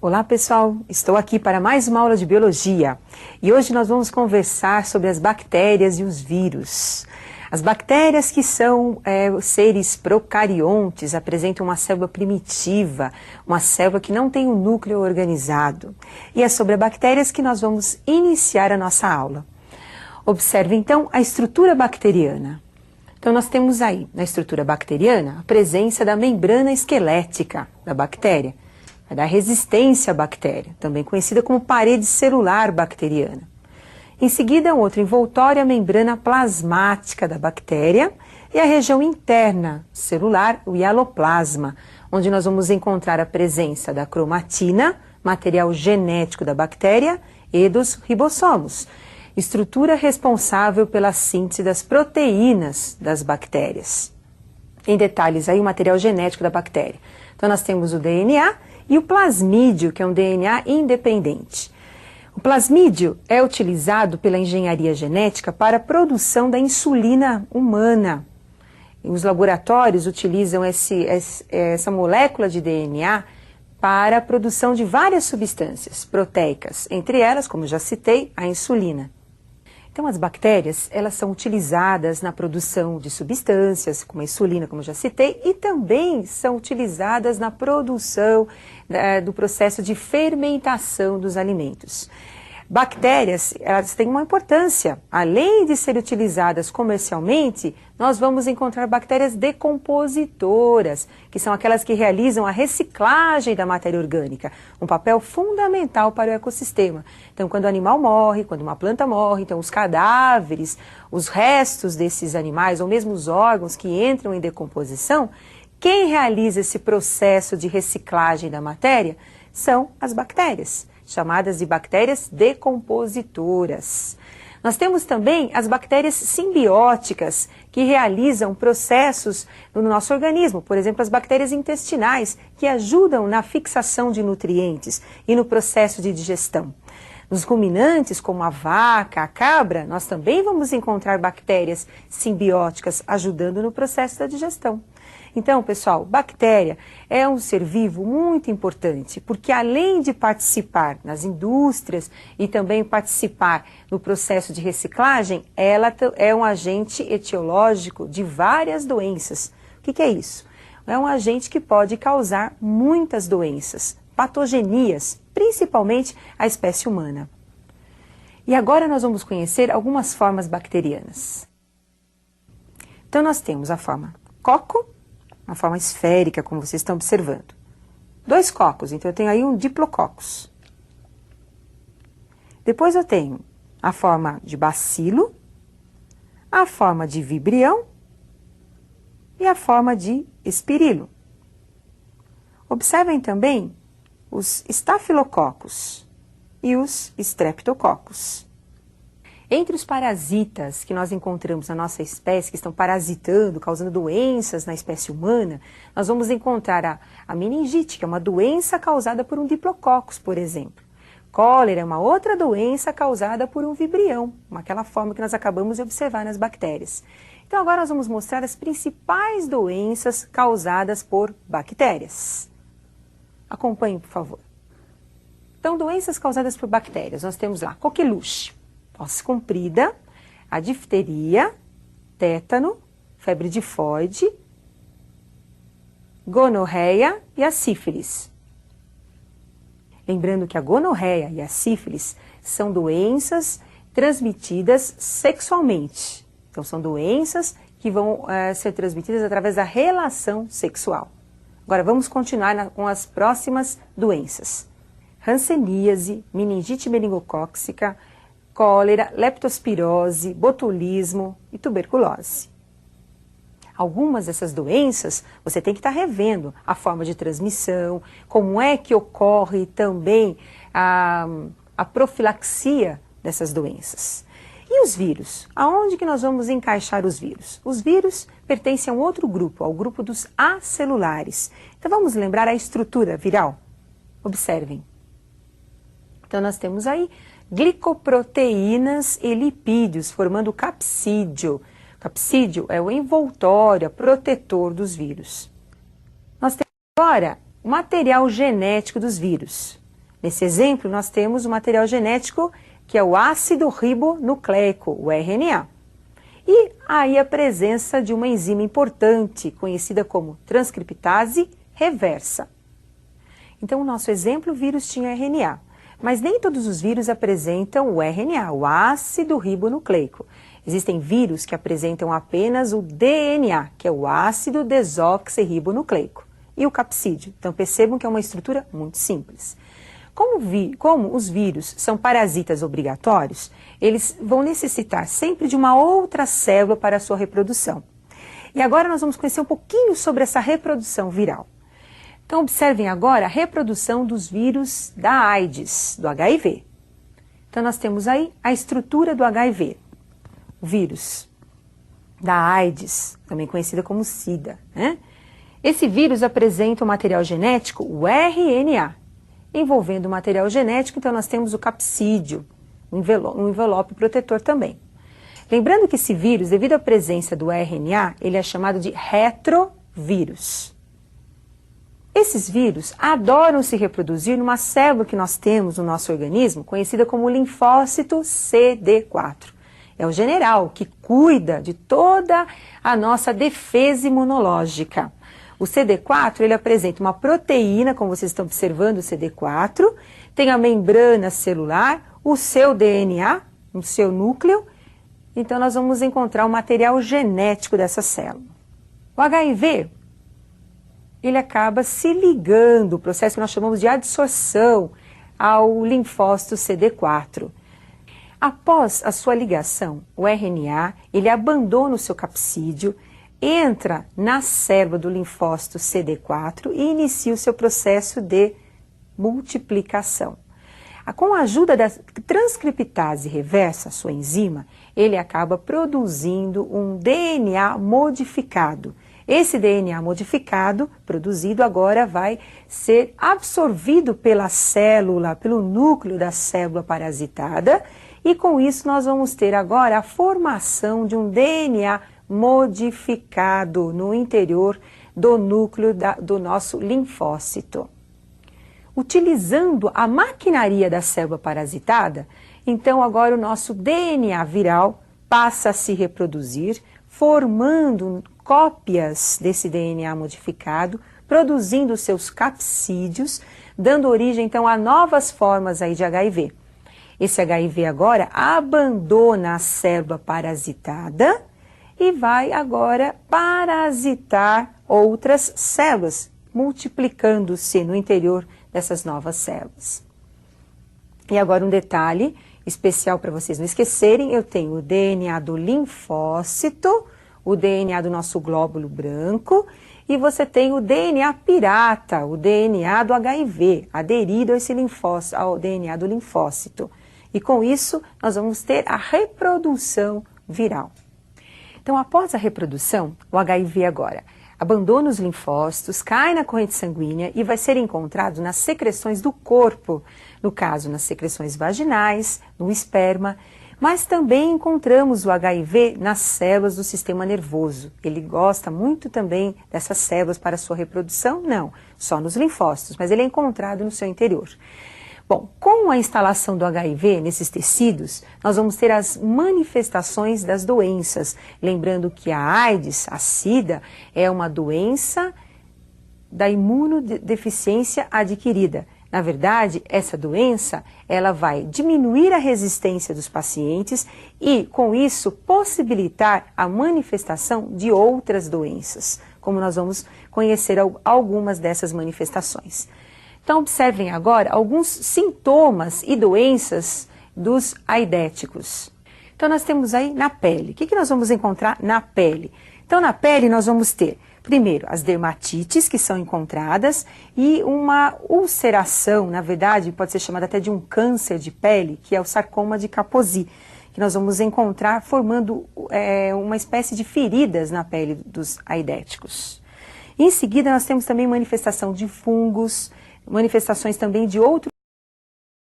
Olá pessoal, estou aqui para mais uma aula de Biologia e hoje nós vamos conversar sobre as bactérias e os vírus. As bactérias, que são seres procariontes, apresentam uma célula primitiva, uma célula que não tem um núcleo organizado. E é sobre as bactérias que nós vamos iniciar a nossa aula. Observe então a estrutura bacteriana. Então nós temos aí na estrutura bacteriana a presença da membrana esquelética da bactéria. Vai dar resistência à bactéria, também conhecida como parede celular bacteriana. Em seguida, um outro envoltório, a membrana plasmática da bactéria e a região interna celular, o hialoplasma, onde nós vamos encontrar a presença da cromatina, material genético da bactéria, e dos ribossomos, estrutura responsável pela síntese das proteínas das bactérias. Em detalhes aí, o material genético da bactéria. Então nós temos o DNA e o plasmídio, que é um DNA independente. O plasmídio é utilizado pela engenharia genética para a produção da insulina humana. Os laboratórios utilizam essa molécula de DNA para a produção de várias substâncias proteicas, entre elas, como já citei, a insulina. Então, as bactérias, elas são utilizadas na produção de substâncias, como a insulina, como já citei, e também são utilizadas na produção do processo de fermentação dos alimentos. Bactérias, elas têm uma importância. Além de serem utilizadas comercialmente, nós vamos encontrar bactérias decompositoras, que são aquelas que realizam a reciclagem da matéria orgânica, um papel fundamental para o ecossistema. Então, quando o animal morre, quando uma planta morre, então os cadáveres, os restos desses animais, ou mesmo os órgãos que entram em decomposição, quem realiza esse processo de reciclagem da matéria são as bactérias, chamadas de bactérias decompositoras. Nós temos também as bactérias simbióticas, que realizam processos no nosso organismo, por exemplo, as bactérias intestinais, que ajudam na fixação de nutrientes e no processo de digestão. Nos ruminantes, como a vaca, a cabra, nós também vamos encontrar bactérias simbióticas ajudando no processo da digestão. Então, pessoal, bactéria é um ser vivo muito importante, porque além de participar nas indústrias e também participar no processo de reciclagem, ela é um agente etiológico de várias doenças. O que é isso? É um agente que pode causar muitas doenças, patogenias, principalmente a espécie humana. E agora nós vamos conhecer algumas formas bacterianas. Então, nós temos a forma coco, uma forma esférica, como vocês estão observando. 2 cocos, então eu tenho aí um diplococcus. Depois eu tenho a forma de bacilo, a forma de vibrião e a forma de espirilo. Observem também os estafilococcus e os streptococcus. Entre os parasitas que nós encontramos na nossa espécie, que estão parasitando, causando doenças na espécie humana, nós vamos encontrar a meningite, que é uma doença causada por um diplococcus, por exemplo. Cólera é uma outra doença causada por um vibrião, aquela forma que nós acabamos de observar nas bactérias. Então agora nós vamos mostrar as principais doenças causadas por bactérias. Acompanhem, por favor. Então, doenças causadas por bactérias, nós temos lá coqueluche, tosse comprida, a difteria, tétano, febre tifoide, gonorreia e a sífilis. Lembrando que a gonorreia e a sífilis são doenças transmitidas sexualmente. Então, são doenças que vão ser transmitidas através da relação sexual. Agora, vamos continuar com as próximas doenças. Hanseníase, meningite meningocócica, cólera, leptospirose, botulismo e tuberculose. Algumas dessas doenças você tem que estar revendo a forma de transmissão, como é que ocorre também a profilaxia dessas doenças. E os vírus? Aonde que nós vamos encaixar os vírus? Os vírus pertencem a um outro grupo, ao grupo dos acelulares. Então vamos lembrar a estrutura viral? Observem. Então nós temos aí glicoproteínas e lipídios, formando o capsídio. O capsídio é o envoltório, protetor dos vírus. Nós temos agora o material genético dos vírus. Nesse exemplo, nós temos o material genético que é o ácido ribonucleico, o RNA. E aí a presença de uma enzima importante, conhecida como transcriptase reversa. Então, o nosso exemplo, o vírus tinha RNA. Mas nem todos os vírus apresentam o RNA, o ácido ribonucleico. Existem vírus que apresentam apenas o DNA, que é o ácido desoxirribonucleico, e o capsídeo. Então percebam que é uma estrutura muito simples. Como os vírus são parasitas obrigatórios, eles vão necessitar sempre de uma outra célula para a sua reprodução. E agora nós vamos conhecer um pouquinho sobre essa reprodução viral. Então observem agora a reprodução dos vírus da AIDS, do HIV. Então nós temos aí a estrutura do HIV. O vírus da AIDS, também conhecida como SIDA, né? Esse vírus apresenta o material genético, o RNA. Envolvendo o material genético, então nós temos o capsídeo, um envelope protetor também. Lembrando que esse vírus, devido à presença do RNA, ele é chamado de retrovírus. Esses vírus adoram se reproduzir numa célula que nós temos no nosso organismo, conhecida como linfócito CD4. É o general que cuida de toda a nossa defesa imunológica. O CD4, ele apresenta uma proteína, como vocês estão observando, o CD4, tem a membrana celular, o seu DNA, o seu núcleo. Então, nós vamos encontrar o material genético dessa célula. O HIV, ele acaba se ligando, o processo que nós chamamos de adsorção, ao linfócito CD4. Após a sua ligação, o RNA, ele abandona o seu capsídeo, entra na célula do linfócito CD4 e inicia o seu processo de multiplicação. Com a ajuda da transcriptase reversa, sua enzima, ele acaba produzindo um DNA modificado. Esse DNA modificado, produzido agora, vai ser absorvido pela célula, pelo núcleo da célula parasitada, e com isso nós vamos ter agora a formação de um DNA modificado no interior do núcleo do nosso linfócito. Utilizando a maquinaria da célula parasitada, então agora o nosso DNA viral passa a se reproduzir, formando cópias desse DNA modificado, produzindo seus capsídeos, dando origem então a novas formas aí de HIV. Esse HIV agora abandona a célula parasitada e vai agora parasitar outras células, multiplicando-se no interior dessas novas células. E agora um detalhe especial para vocês não esquecerem, eu tenho o DNA do linfócito, o DNA do nosso glóbulo branco, e você tem o DNA pirata, o DNA do HIV, aderido a esse linfócito, ao DNA do linfócito. E com isso, nós vamos ter a reprodução viral. Então, após a reprodução, o HIV agora abandona os linfócitos, cai na corrente sanguínea e vai ser encontrado nas secreções do corpo, no caso, nas secreções vaginais, no esperma, mas também encontramos o HIV nas células do sistema nervoso. Ele gosta muito também dessas células para sua reprodução? Não, só nos linfócitos, mas ele é encontrado no seu interior. Bom, com a instalação do HIV nesses tecidos, nós vamos ter as manifestações das doenças. Lembrando que a AIDS, a SIDA, é uma doença da imunodeficiência adquirida. Na verdade, essa doença, ela vai diminuir a resistência dos pacientes e, com isso, possibilitar a manifestação de outras doenças, como nós vamos conhecer algumas dessas manifestações. Então, observem agora alguns sintomas e doenças dos aidéticos. Então, nós temos aí na pele. O que nós vamos encontrar na pele? Então, na pele nós vamos ter, primeiro, as dermatites que são encontradas e uma ulceração, na verdade, pode ser chamada até de um câncer de pele, que é o sarcoma de Kaposi, que nós vamos encontrar formando uma espécie de feridas na pele dos aidéticos. Em seguida, nós temos também manifestação de fungos, manifestações também de outros